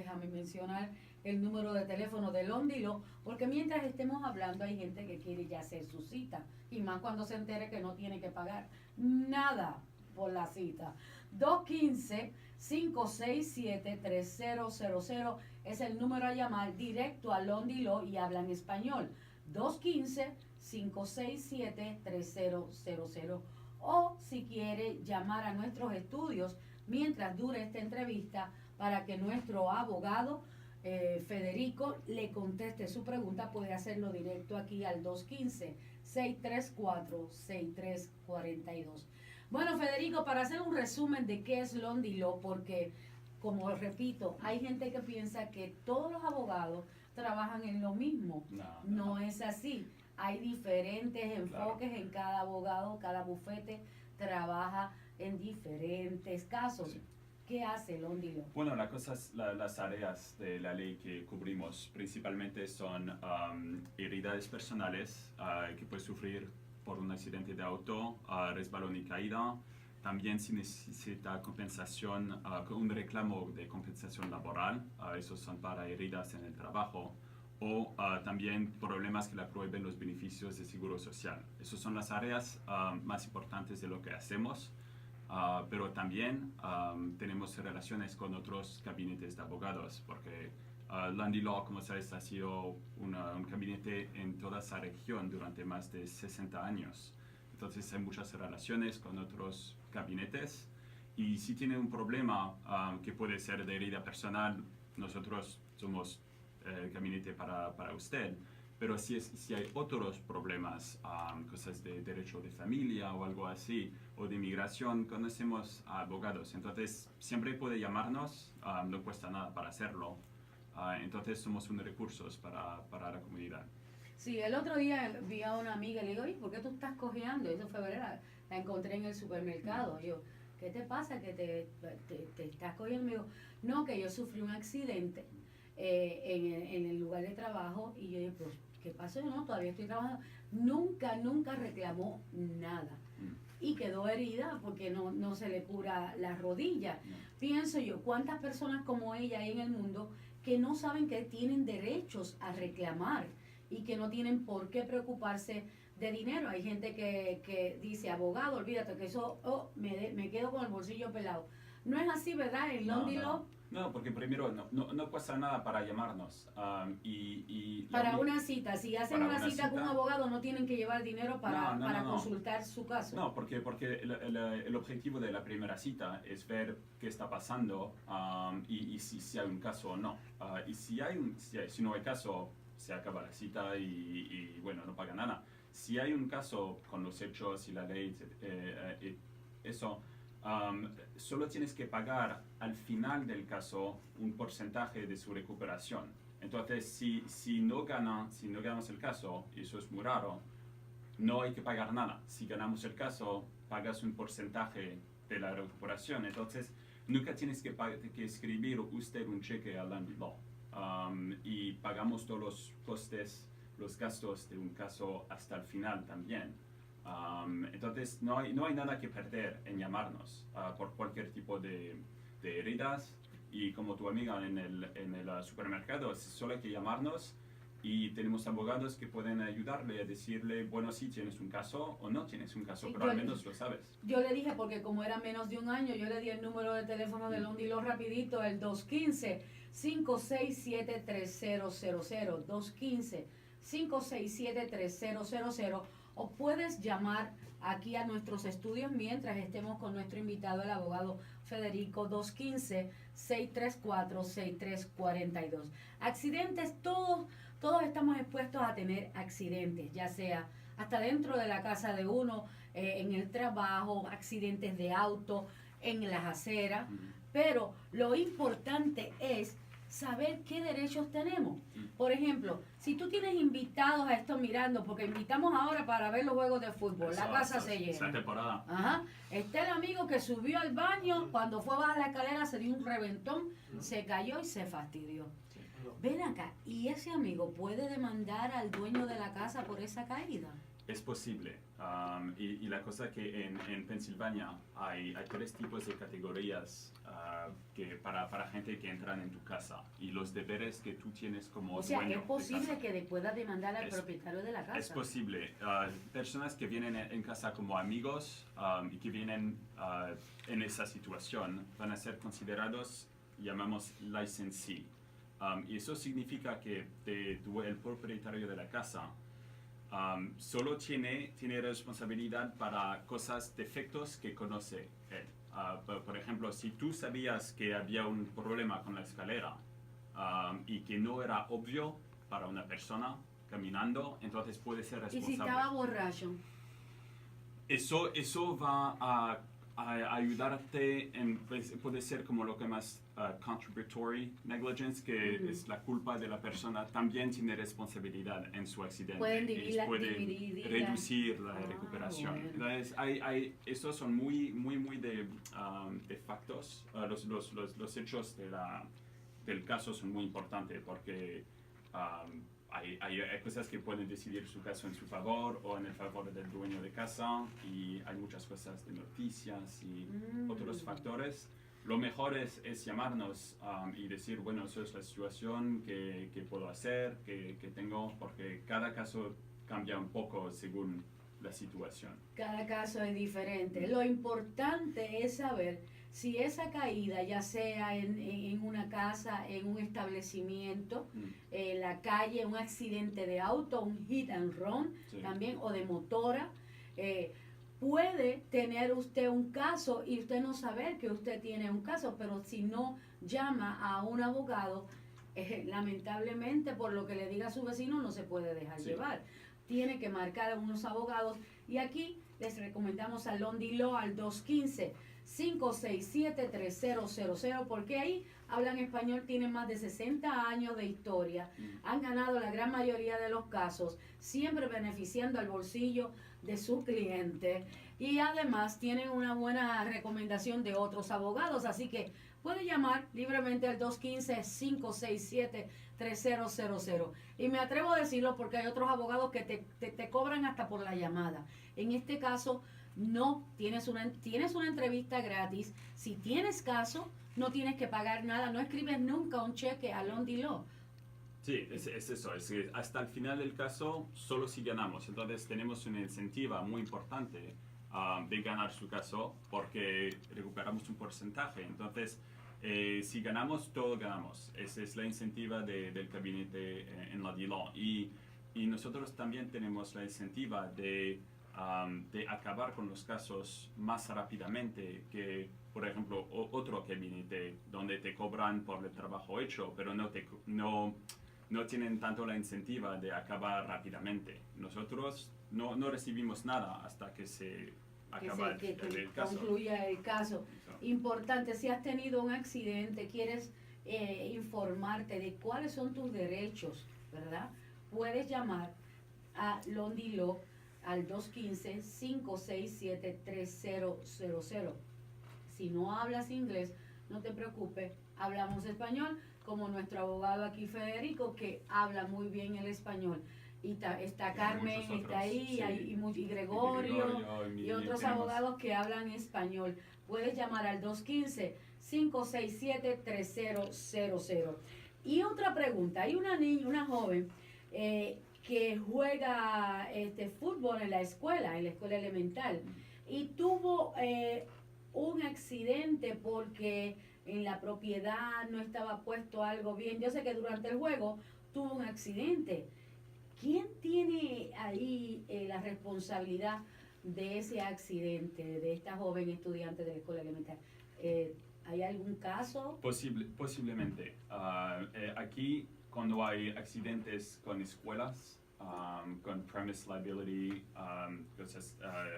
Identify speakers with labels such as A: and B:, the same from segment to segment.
A: déjame mencionar el número de teléfono de Londilo, porque mientras estemos hablando hay gente que quiere ya hacer su cita, y más cuando se entere que no tiene que pagar nada por la cita. 215-567-3000 es el número a llamar directo a Londilo y hablan español. 215-567-3000. O si quiere llamar a nuestros estudios mientras dure esta entrevista para que nuestro abogado Federico le conteste su pregunta, puede hacerlo directo aquí al 215-634-6342. Bueno, Federico, para hacer un resumen de qué es Londilo, porque como repito, hay gente que piensa que todos los abogados trabajan en lo mismo. No es así. Hay diferentes enfoques en cada abogado, cada bufete trabaja en diferentes casos. Sí. ¿Qué hace Londilo?
B: Bueno, las áreas de la ley que cubrimos principalmente son heridas personales que puede sufrir por un accidente de auto, resbalón y caída. También si necesita compensación, un reclamo de compensación laboral, esos son para heridas en el trabajo. O también problemas que le prohíben los beneficios de seguro social. Esas son las áreas más importantes de lo que hacemos, pero también tenemos relaciones con otros gabinetes de abogados, porque Lundy Law, como sabes, ha sido un gabinete en toda esa región durante más de 60 años. Entonces hay muchas relaciones con otros gabinetes, y si tiene un problema que puede ser de herida personal, nosotros somos el gabinete para usted. Pero si hay otros problemas, cosas de derecho de familia o algo así, o de inmigración, conocemos a abogados. Entonces siempre puede llamarnos, no cuesta nada para hacerlo. Entonces somos un recurso para la comunidad.
A: Sí, el otro día vi a una amiga y le digo, oye, ¿por qué tú estás cojeando? Eso fue verdad, la encontré en el supermercado. Yo, ¿qué te pasa que te estás cogiendo? Me dijo, no, que yo sufrí un accidente en el lugar de trabajo, y yo dije, pues, ¿qué pasó? No, todavía estoy trabajando. Nunca reclamó nada. Y quedó herida porque no se le cura la rodilla. Pienso yo, ¿cuántas personas como ella hay en el mundo que no saben que tienen derechos a reclamar y que no tienen por qué preocuparse de dinero? Hay gente que dice, abogado, olvídate que eso, me quedo con el bolsillo pelado. No es así, ¿verdad? En Londilo.
B: No, porque primero no cuesta nada para llamarnos.
A: Para una cita, si hacen una cita con un abogado, no tienen que llevar dinero para consultar su caso.
B: No, porque el objetivo de la primera cita es ver qué está pasando y si hay un caso o no. Y si no hay caso, se acaba la cita y bueno, no paga nada. Si hay un caso con los hechos y la ley, eso... solo tienes que pagar al final del caso un porcentaje de su recuperación. Entonces, si no ganamos el caso, y eso es muy raro, no hay que pagar nada. Si ganamos el caso, pagas un porcentaje de la recuperación. Entonces, nunca tienes que escribir usted un cheque a Lundy Law. Y pagamos todos los costes, los gastos de un caso hasta el final también. Entonces no hay nada que perder en llamarnos por cualquier tipo de heridas, y como tu amiga en el supermercado, solo hay que llamarnos y tenemos abogados que pueden ayudarle a decirle, bueno, si tienes un caso o no tienes un caso, sí, pero al menos lo sabes.
A: Yo le dije, porque como era menos de un año, yo le di el número de teléfono de Londilo rapidito, el 215-567-3000, 215-567-3000, o puedes llamar aquí a nuestros estudios mientras estemos con nuestro invitado, el abogado Federico, 215-634-6342. Accidentes, todos estamos expuestos a tener accidentes, ya sea hasta dentro de la casa de uno, en el trabajo, accidentes de auto, en las aceras, pero lo importante es saber qué derechos tenemos. Por ejemplo, si tú tienes invitados a esto mirando, porque invitamos ahora para ver los juegos de fútbol, la casa se llena.
B: Esa temporada.
A: Ajá. Está el amigo que subió al baño, cuando fue a bajar la escalera se dio un reventón, se cayó y se fastidió. Ven acá, ¿y ese amigo puede demandar al dueño de la casa por esa caída?
B: Es posible. Y la cosa que en Pensilvania hay tres tipos de categorías que para gente que entran en tu casa y los deberes que tú tienes como
A: O sea,
B: dueño
A: es posible
B: de casa.
A: que pueda demandar al propietario de la casa.
B: Es posible. Personas que vienen en casa como amigos y que vienen en esa situación van a ser considerados, llamamos licensee. Y eso significa que el propietario de la casa solo tiene responsabilidad para cosas, defectos que conoce él. Por ejemplo, si tú sabías que había un problema con la escalera y que no era obvio para una persona caminando, entonces puede ser
A: ¿Y
B: responsable.
A: si estaba borracho?
B: Eso va a ayudarte pues, puede ser como lo que más contributory negligence, que es la culpa de la persona, también tiene responsabilidad en su accidente.
A: Pueden
B: puede
A: dividir
B: reducir la recuperación.
A: Bueno.
B: Entonces, estos son muy de factos. Los hechos del caso son muy importantes porque hay cosas que pueden decidir su caso en su favor o en el favor del dueño de casa, y hay muchas cosas de noticias y otros factores. Lo mejor es llamarnos y decir, bueno, eso es la situación que puedo hacer, que tengo, porque cada caso cambia un poco según la situación.
A: Cada caso es diferente. Lo importante es saber si esa caída, ya sea en una casa, en un establecimiento, en la calle, un accidente de auto, un hit and run,
B: Sí.
A: también, o de motora, puede tener usted un caso y usted no saber que usted tiene un caso, pero si no llama a un abogado, lamentablemente por lo que le diga a su vecino no se puede dejar
B: Sí.
A: llevar. Tiene que marcar a unos abogados, y aquí les recomendamos a Londi Law al 215-567-3000, porque ahí hablan español, tienen más de 60 años de historia, han ganado la gran mayoría de los casos, siempre beneficiando al bolsillo de su cliente, y además tienen una buena recomendación de otros abogados, así que puede llamar libremente al 215-567-3000. Y me atrevo a decirlo porque hay otros abogados que te cobran hasta por la llamada. En este caso, no tienes una entrevista gratis. Si tienes caso, no tienes que pagar nada. No escribes nunca un cheque a Londi Law.
B: Sí, es eso, es que hasta el final del caso solo si ganamos. Entonces tenemos una incentiva muy importante de ganar su caso porque recuperamos un porcentaje. Entonces, si ganamos, todos ganamos. Esa es la incentiva del gabinete en la DLAW. Y nosotros también tenemos la incentiva de acabar con los casos más rápidamente que, por ejemplo, otro gabinete donde te cobran por el trabajo hecho, pero no tienen tanto la incentiva de acabar rápidamente. Nosotros no recibimos nada hasta que se acaba el caso.
A: Concluya el caso. Importante, si has tenido un accidente, quieres informarte de cuáles son tus derechos, ¿verdad? Puedes llamar a Londi Law al 215-567-3000. Si no hablas inglés, no te preocupes, hablamos español, como nuestro abogado aquí Federico, que habla muy bien el español. Y está Carmen, está ahí,
B: sí.
A: y Gregorio, y otros
B: tenemos
A: abogados que hablan español. Puedes llamar al 215-567-3000. Y otra pregunta, hay una joven que juega fútbol en la escuela elemental, y tuvo un accidente porque en la propiedad no estaba puesto algo bien. Yo sé que durante el juego tuvo un accidente. ¿Quién tiene ahí la responsabilidad de ese accidente, de esta joven estudiante de la escuela elemental? ¿Hay algún caso?
B: Posiblemente. Aquí, cuando hay accidentes con escuelas, con premise liability,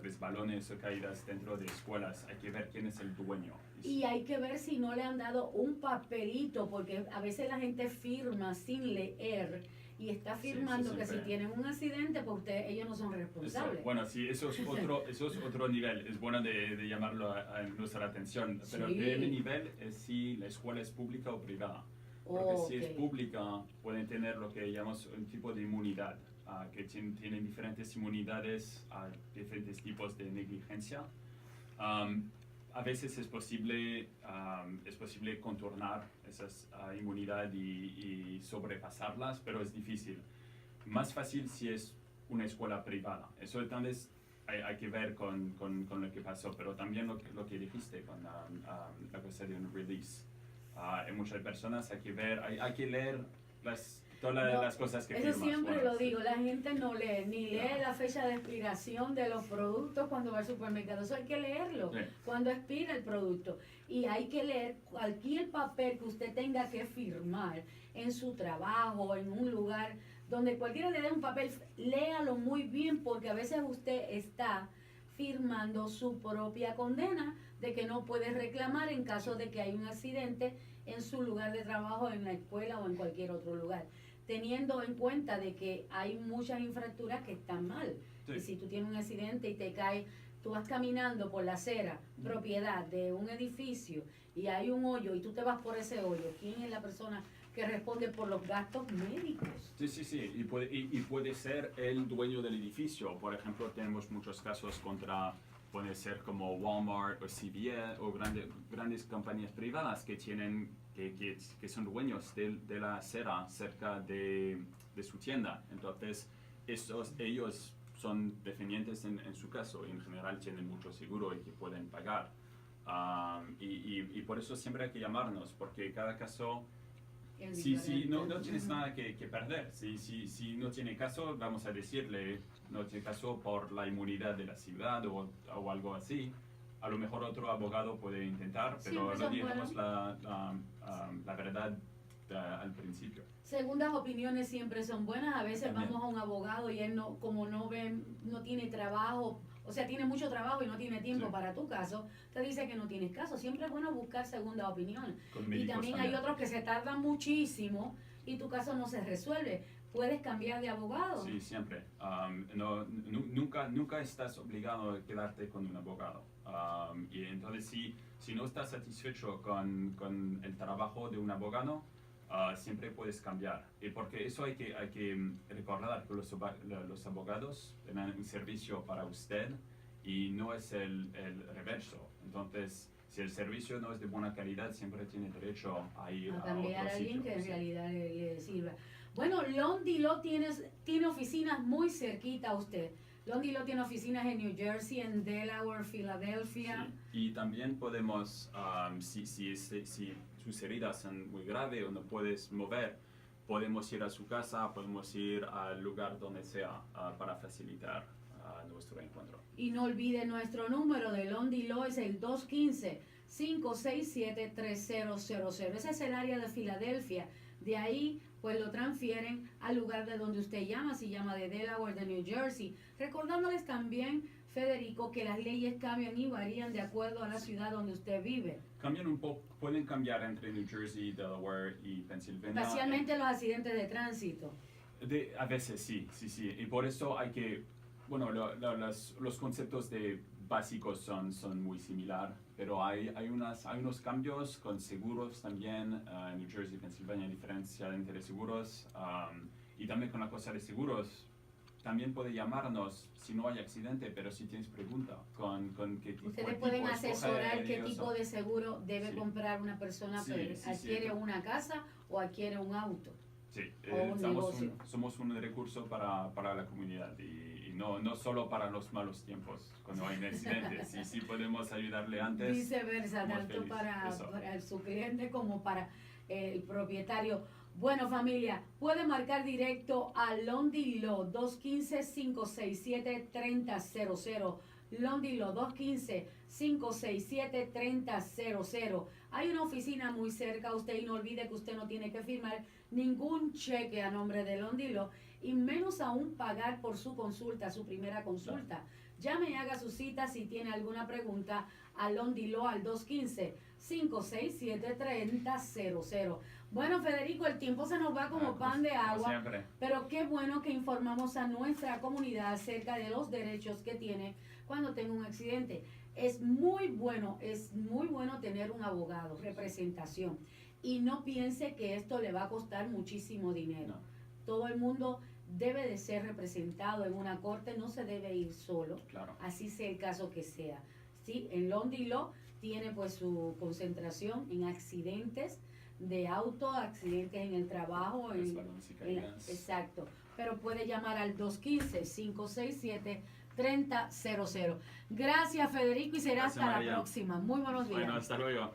B: resbalones o caídas dentro de escuelas, hay que ver quién es el dueño.
A: Y hay que ver si no le han dado un papelito, porque a veces la gente firma sin leer y está firmando
B: sí,
A: que si tienen un accidente, pues ellos no son responsables.
B: Bueno, sí, eso es otro nivel. Es bueno de llamarlo a nuestra atención. Pero el primer nivel es si la escuela es pública o privada. Porque si es pública, pueden tener lo que llamamos un tipo de inmunidad. que tienen diferentes inmunidades a diferentes tipos de negligencia. A veces es posible contornar esas inmunidad y sobrepasarlas, pero es difícil. Más fácil si es una escuela privada. Eso entonces hay que ver con lo que pasó, pero también lo que dijiste con la cosa de un release. Hay muchas personas, hay que leer todas las cosas que
A: eso
B: firmas.
A: siempre
B: Bueno,
A: lo
B: sí.
A: digo, la gente no lee, ni lee la fecha de expiración de los productos cuando va al supermercado. Eso hay que leerlo,
B: Sí.
A: cuando expira el producto. Y hay que leer cualquier papel que usted tenga que firmar en su trabajo, en un lugar donde cualquiera le dé un papel, léalo muy bien, porque a veces usted está firmando su propia condena de que no puede reclamar en caso de que hay un accidente en su lugar de trabajo, en la escuela o en cualquier otro lugar, teniendo en cuenta de que hay muchas infraestructuras que están mal.
B: Sí.
A: Y si tú tienes un accidente y te caes, tú vas caminando por la acera, propiedad de un edificio, y hay un hoyo y tú te vas por ese hoyo, ¿quién es la persona que responde por los gastos médicos?
B: Sí, y puede ser el dueño del edificio. Por ejemplo, tenemos muchos casos puede ser como Walmart o CVS o grandes compañías privadas que son dueños de la acera cerca de su tienda. Entonces, ellos son dependientes en su caso y en general tienen mucho seguro y que pueden pagar. Y por eso siempre hay que llamarnos, porque cada caso... Si no tienes nada que perder. Si no tiene caso, vamos a decirle, no tiene caso por la inmunidad de la ciudad o algo así. A lo mejor otro abogado puede intentar, pero
A: Siempre
B: no
A: son
B: digamos
A: buenos.
B: la verdad al principio.
A: Segundas opiniones siempre son buenas. A veces
B: También.
A: vamos a un abogado y él no, como no tiene trabajo, o sea, tiene mucho trabajo y no tiene tiempo
B: Sí.
A: para tu caso, te dice que no tienes caso. Siempre es bueno buscar segunda opinión.
B: Con
A: Y
B: médicos
A: también hay otros que se tardan muchísimo y tu caso no se resuelve. Puedes cambiar de abogado.
B: Sí, siempre. Nunca estás obligado a quedarte con un abogado. Y entonces, si no estás satisfecho con el trabajo de un abogado, siempre puedes cambiar. Y porque eso hay que recordar que los abogados dan un servicio para usted y no es el reverso. Entonces, si el servicio no es de buena calidad, siempre tiene derecho a ir
A: A
B: a
A: cambiar
B: otro
A: a alguien
B: sitio.
A: que en
B: Sí.
A: realidad le sirva. Bueno, Londilo tiene oficinas muy cerquita a usted. Londilo tiene oficinas en New Jersey, en Delaware, Filadelfia.
B: Sí. Y también podemos, si sus heridas son muy graves o no puedes mover, podemos ir a su casa, podemos ir al lugar donde sea para facilitar nuestro encuentro.
A: Y no olvide nuestro número de Londilo es el 215-567-3000. Ese es el área de Filadelfia. De ahí pues lo transfieren al lugar de donde usted llama, si llama de Delaware, de New Jersey. Recordándoles también, Federico, que las leyes cambian y varían de acuerdo a la ciudad donde usted vive.
B: Cambian un poco, pueden cambiar entre New Jersey, Delaware y Pennsylvania.
A: Especialmente los accidentes de tránsito.
B: A veces sí. Y por eso hay que, bueno, los conceptos básicos son muy similares, pero hay unos cambios con seguros también. En New Jersey y Pennsylvania hay diferencia entre seguros. Y también con la cosa de seguros, también puede llamarnos si no hay accidente, pero si tienes pregunta con qué tipo
A: Ustedes pueden asesorar qué tipo de seguro debe
B: Sí.
A: comprar una persona que
B: Sí,
A: adquiere una casa o adquiere un auto.
B: Sí,
A: o un negocio.
B: somos un recurso para la comunidad y no solo para los malos tiempos, cuando hay accidentes. Y si podemos ayudarle antes.
A: Viceversa,
B: somos
A: tanto
B: felices.
A: para
B: Eso.
A: su cliente como para el propietario. Bueno, familia, puede marcar directo a Londilo 215-567-3000. Londilo 215-567-3000. Hay una oficina muy cerca a usted y no olvide que usted no tiene que firmar ningún cheque a nombre de Londilo y menos aún pagar por su consulta, su primera consulta. Llame y haga su cita si tiene alguna pregunta a Londilo al 215-567-3000. Bueno, Federico, el tiempo se nos va como pan de agua,
B: Siempre.
A: pero qué bueno que informamos a nuestra comunidad acerca de los derechos que tiene cuando tenga un accidente. Es muy bueno tener un abogado, representación. Y no piense que esto le va a costar muchísimo dinero.
B: No.
A: Todo el mundo debe de ser representado en una corte, no se debe ir solo,
B: Claro.
A: así sea el caso que sea. ¿Sí? En Lundy Law tiene pues su concentración en accidentes de auto, accidentes en el trabajo,
B: Resbalones y caídas.
A: exacto, pero puede llamar al 215-567-3000. Gracias, Federico, y será
B: Gracias,
A: hasta
B: María.
A: la próxima. Muy buenos días.
B: Bueno, hasta luego.